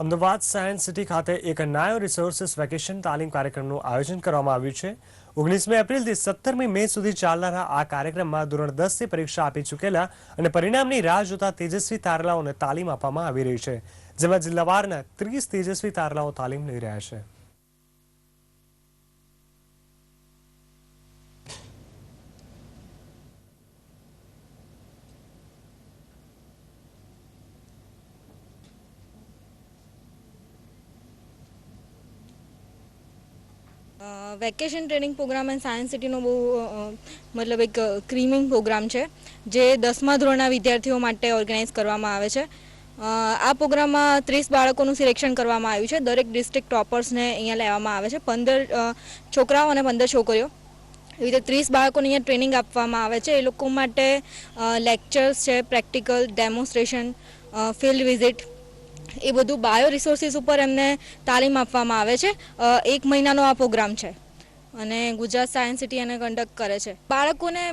Ahmedabad science city ખાતે એક નાયો resources vacation તાલીમ કાર્યક્રમનું આયોજન કરવામાં આવ્યું છે। 19મી એપ્રિલથી 17મી મે સુધી ચાલનારા આ કાર્યક્રમમાં ધોરણ 10ની પરીક્ષા આપી ચૂકેલા અને પરિણામની રાહ જોતા તેજસ્વી તારલાઓને તાલીમ આપવામાં આવી રહી છે, જેમાં જિલ્લાવારના 30 તેજસ્વી તારલાઓ તાલીમ લઈ રહ્યા છે। Vacation training program and science સિટીનો બહુ મતલબ એક ક્રીમિંગ પ્રોગ્રામ છે જે 10મા ધોરણના વિદ્યાર્થીઓ માટે ઓર્ગેનાઇઝ કરવામાં આવે છે। આ પ્રોગ્રામમાં 30 બાળકોનું સિલેક્શન કરવામાં આવ્યું છે। દરેક ડિસ્ટ્રિક્ટ ટોપર્સને અહીંયા લેવામાં આવે છે। 15 છોકરાઓ અને 15 છોકરીઓ, એવી રીતે 30 બાળકોને અહીંયા ટ્રેનિંગ આપવામાં આવે છે। એ લોકો માટે લેક્ચર્સ છે, પ્રેક્ટિકલ, ડેમોન્સ્ટ્રેશન, ફિલ્ડ વિઝિટ, એ બધું બાયો રિસોર્સિસ ઉપર એમને તાલીમ આપવામાં આવે છે। 1 મહિનાનો આ પ્રોગ્રામ છે અને ગુજરાત સાયન્સ સિટી એને કન્ડક્ટ કરે છે। બાળકોને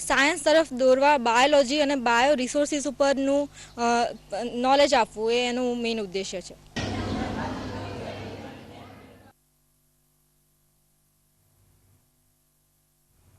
સાયન્સ તરફ દોરવા બાયોલોજી અને બાયો રિસોર્સિસ ઉપરનું નોલેજ આપવું એ એનું મેઇન ઉદ્દેશ્ય છે।